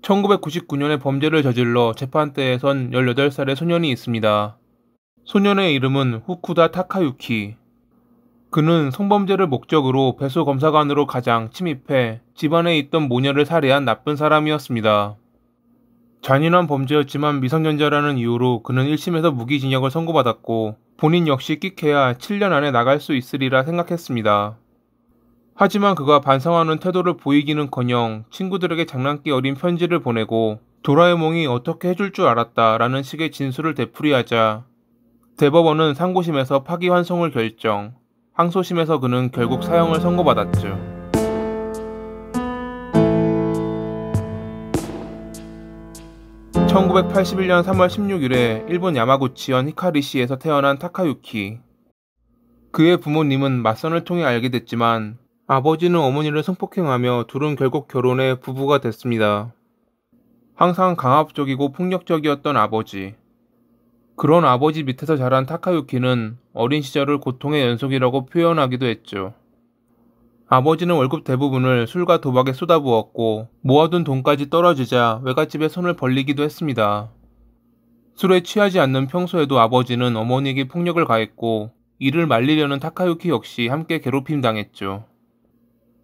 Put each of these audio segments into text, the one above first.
1999년에 범죄를 저질러 재판대에 선 18살의 소년이 있습니다. 소년의 이름은 후쿠다 타카유키. 그는 성범죄를 목적으로 배수 검사관으로 가장 침입해 집안에 있던 모녀를 살해한 나쁜 사람이었습니다. 잔인한 범죄였지만 미성년자라는 이유로 그는 1심에서 무기징역을 선고받았고 본인 역시 끽해야 7년 안에 나갈 수 있으리라 생각했습니다. 하지만 그가 반성하는 태도를 보이기는커녕 친구들에게 장난기 어린 편지를 보내고 도라에몽이 어떻게 해줄 줄 알았다라는 식의 진술을 되풀이하자 대법원은 상고심에서 파기환송을 결정, 항소심에서 그는 결국 사형을 선고받았죠. 1981년 3월 16일에 일본 야마구치현 히카리시에서 태어난 타카유키. 그의 부모님은 맞선을 통해 알게 됐지만 아버지는 어머니를 성폭행하며 둘은 결국 결혼해 부부가 됐습니다. 항상 강압적이고 폭력적이었던 아버지. 그런 아버지 밑에서 자란 타카유키는 어린 시절을 고통의 연속이라고 표현하기도 했죠. 아버지는 월급 대부분을 술과 도박에 쏟아부었고 모아둔 돈까지 떨어지자 외갓집에 손을 벌리기도 했습니다. 술에 취하지 않는 평소에도 아버지는 어머니에게 폭력을 가했고 이를 말리려는 타카유키 역시 함께 괴롭힘 당했죠.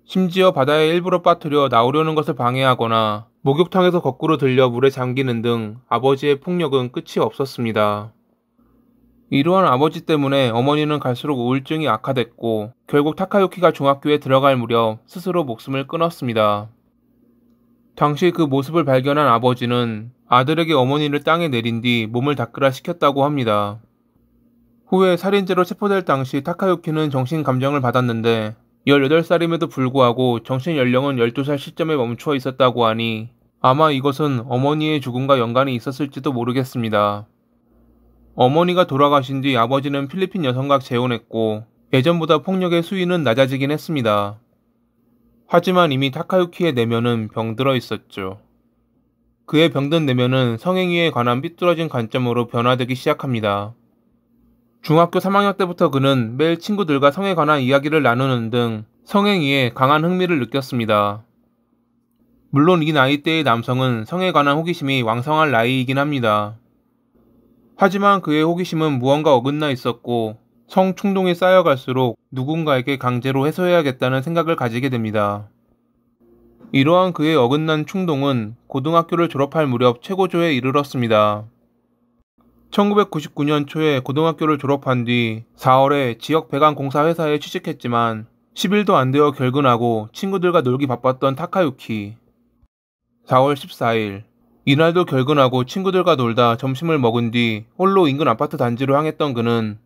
심지어 바다에 일부러 빠뜨려 나오려는 것을 방해하거나 목욕탕에서 거꾸로 들려 물에 잠기는 등 아버지의 폭력은 끝이 없었습니다. 이러한 아버지 때문에 어머니는 갈수록 우울증이 악화됐고 결국 타카유키가 중학교에 들어갈 무렵 스스로 목숨을 끊었습니다. 당시 그 모습을 발견한 아버지는 아들에게 어머니를 땅에 내린 뒤 몸을 닦으라 시켰다고 합니다. 후에 살인죄로 체포될 당시 타카유키는 정신감정을 받았는데 18살임에도 불구하고 정신연령은 12살 시점에 멈춰 있었다고 하니 아마 이것은 어머니의 죽음과 연관이 있었을지도 모르겠습니다. 어머니가 돌아가신 뒤 아버지는 필리핀 여성과 재혼했고 예전보다 폭력의 수위는 낮아지긴 했습니다. 하지만 이미 타카유키의 내면은 병들어 있었죠. 그의 병든 내면은 성행위에 관한 삐뚤어진 관점으로 변화되기 시작합니다. 중학교 3학년 때부터 그는 매일 친구들과 성에 관한 이야기를 나누는 등 성행위에 강한 흥미를 느꼈습니다. 물론 이 나이대의 남성은 성에 관한 호기심이 왕성한 나이이긴 합니다. 하지만 그의 호기심은 무언가 어긋나 있었고 성 충동이 쌓여갈수록 누군가에게 강제로 해소해야겠다는 생각을 가지게 됩니다. 이러한 그의 어긋난 충동은 고등학교를 졸업할 무렵 최고조에 이르렀습니다. 1999년 초에 고등학교를 졸업한 뒤 4월에 지역 배관공사 회사에 취직했지만 10일도 안 되어 결근하고 친구들과 놀기 바빴던 타카유키. 4월 14일 이날도 결근하고 친구들과 놀다 점심을 먹은 뒤 홀로 인근 아파트 단지로 향했던 그는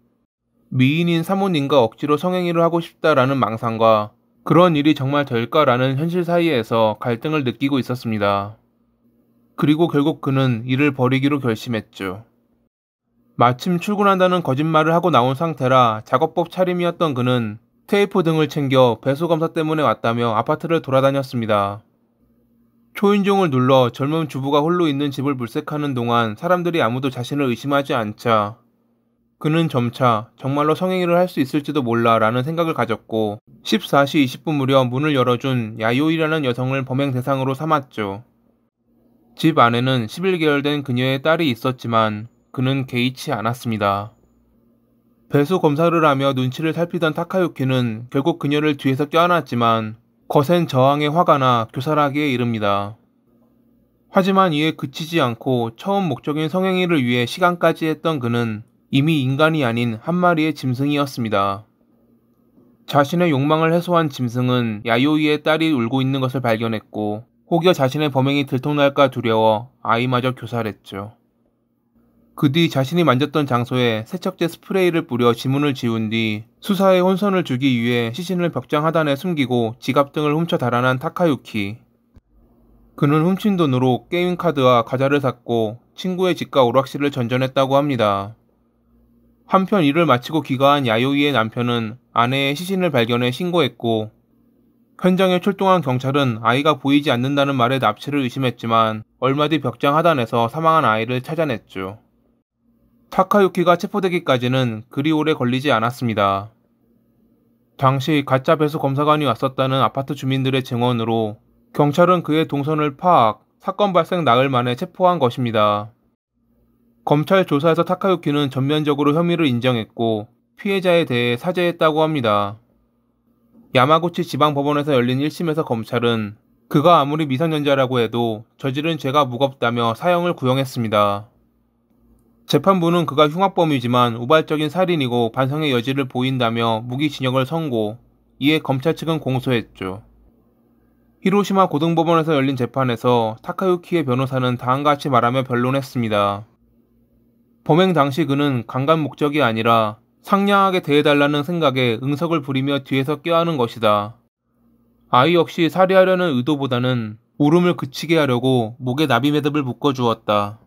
미인인 사모님과 억지로 성행위를 하고 싶다라는 망상과 그런 일이 정말 될까라는 현실 사이에서 갈등을 느끼고 있었습니다. 그리고 결국 그는 이를 버리기로 결심했죠. 마침 출근한다는 거짓말을 하고 나온 상태라 작업복 차림이었던 그는 테이프 등을 챙겨 배수검사 때문에 왔다며 아파트를 돌아다녔습니다. 초인종을 눌러 젊은 주부가 홀로 있는 집을 물색하는 동안 사람들이 아무도 자신을 의심하지 않자 그는 점차 정말로 성행위를 할 수 있을지도 몰라 라는 생각을 가졌고 14시 20분 무렵 문을 열어준 야요이라는 여성을 범행 대상으로 삼았죠. 집 안에는 11개월 된 그녀의 딸이 있었지만 그는 개의치 않았습니다. 배수 검사를 하며 눈치를 살피던 타카유키는 결국 그녀를 뒤에서 껴안았지만 거센 저항에 화가 나 교살하기에 이릅니다. 하지만 이에 그치지 않고 처음 목적인 성행위를 위해 시간까지 했던 그는 이미 인간이 아닌 한 마리의 짐승이었습니다. 자신의 욕망을 해소한 짐승은 야요이의 딸이 울고 있는 것을 발견했고 혹여 자신의 범행이 들통날까 두려워 아이마저 교살했죠. 그 뒤 자신이 만졌던 장소에 세척제 스프레이를 뿌려 지문을 지운 뒤 수사에 혼선을 주기 위해 시신을 벽장 하단에 숨기고 지갑 등을 훔쳐 달아난 타카유키. 그는 훔친 돈으로 게임카드와 과자를 샀고 친구의 집과 오락실을 전전했다고 합니다. 한편 일을 마치고 귀가한 야요이의 남편은 아내의 시신을 발견해 신고했고 현장에 출동한 경찰은 아이가 보이지 않는다는 말에 납치를 의심했지만 얼마 뒤 벽장 하단에서 사망한 아이를 찾아냈죠. 타카유키가 체포되기까지는 그리 오래 걸리지 않았습니다. 당시 가짜 배수 검사관이 왔었다는 아파트 주민들의 증언으로 경찰은 그의 동선을 파악, 사건 발생 나흘 만에 체포한 것입니다. 검찰 조사에서 타카유키는 전면적으로 혐의를 인정했고 피해자에 대해 사죄했다고 합니다. 야마구치 지방법원에서 열린 1심에서 검찰은 그가 아무리 미성년자라고 해도 저지른 죄가 무겁다며 사형을 구형했습니다. 재판부는 그가 흉악범이지만 우발적인 살인이고 반성의 여지를 보인다며 무기징역을 선고, 이에 검찰 측은 공소했죠. 히로시마 고등법원에서 열린 재판에서 타카유키의 변호사는 다음과 같이 말하며 변론했습니다. 범행 당시 그는 강간 목적이 아니라 상냥하게 대해달라는 생각에 응석을 부리며 뒤에서 껴안은 것이다. 아이 역시 살해하려는 의도보다는 울음을 그치게 하려고 목에 나비매듭을 묶어주었다.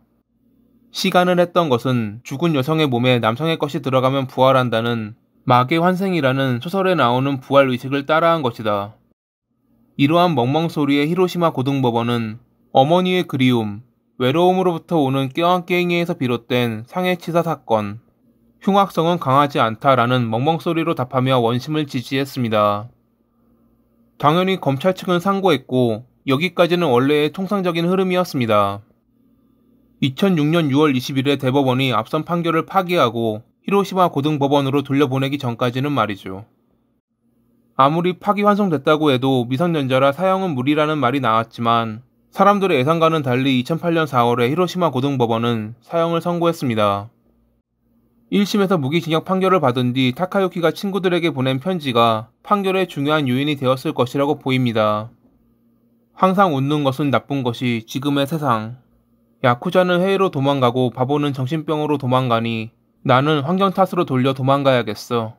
시간을 했던 것은 죽은 여성의 몸에 남성의 것이 들어가면 부활한다는 마계 환생이라는 소설에 나오는 부활 의식을 따라한 것이다. 이러한 멍멍소리의 히로시마 고등법원은 어머니의 그리움, 외로움으로부터 오는 껴안게임에서 비롯된 상해치사 사건, 흉악성은 강하지 않다라는 멍멍소리로 답하며 원심을 지지했습니다. 당연히 검찰 측은 상고했고 여기까지는 원래의 통상적인 흐름이었습니다. 2006년 6월 20일에 대법원이 앞선 판결을 파기하고 히로시마 고등법원으로 돌려보내기 전까지는 말이죠. 아무리 파기환송됐다고 해도 미성년자라 사형은 무리라는 말이 나왔지만 사람들의 예상과는 달리 2008년 4월에 히로시마 고등법원은 사형을 선고했습니다. 1심에서 무기징역 판결을 받은 뒤 타카유키가 친구들에게 보낸 편지가 판결의 중요한 요인이 되었을 것이라고 보입니다. 항상 웃는 것은 나쁜 것이 지금의 세상. 야쿠자는 해외로 도망가고 바보는 정신병으로 도망가니 나는 환경 탓으로 돌려 도망가야겠어.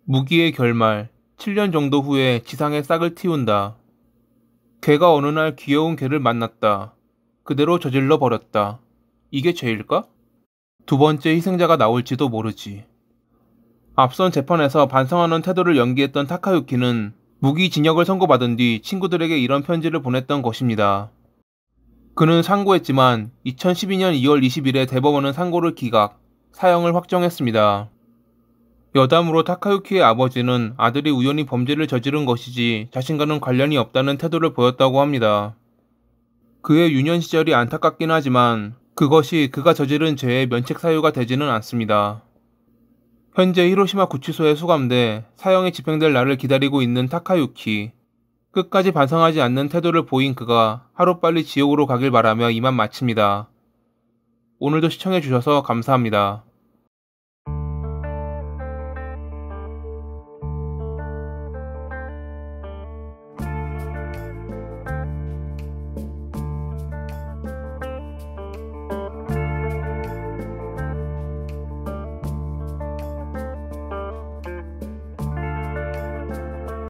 무기의 결말, 7년 정도 후에 지상에 싹을 틔운다. 개가 어느 날 귀여운 개를 만났다. 그대로 저질러 버렸다. 이게 죄일까? 두 번째 희생자가 나올지도 모르지. 앞선 재판에서 반성하는 태도를 연기했던 타카유키는 무기징역을 선고받은 뒤 친구들에게 이런 편지를 보냈던 것입니다. 그는 상고했지만 2012년 2월 20일에 대법원은 상고를 기각, 사형을 확정했습니다. 여담으로 타카유키의 아버지는 아들이 우연히 범죄를 저지른 것이지 자신과는 관련이 없다는 태도를 보였다고 합니다. 그의 유년 시절이 안타깝긴 하지만 그것이 그가 저지른 죄의 면책 사유가 되지는 않습니다. 현재 히로시마 구치소에 수감돼 사형이 집행될 날을 기다리고 있는 타카유키. 끝까지 반성하지 않는 태도를 보인 그가 하루빨리 지옥으로 가길 바라며 이만 마칩니다. 오늘도 시청해주셔서 감사합니다.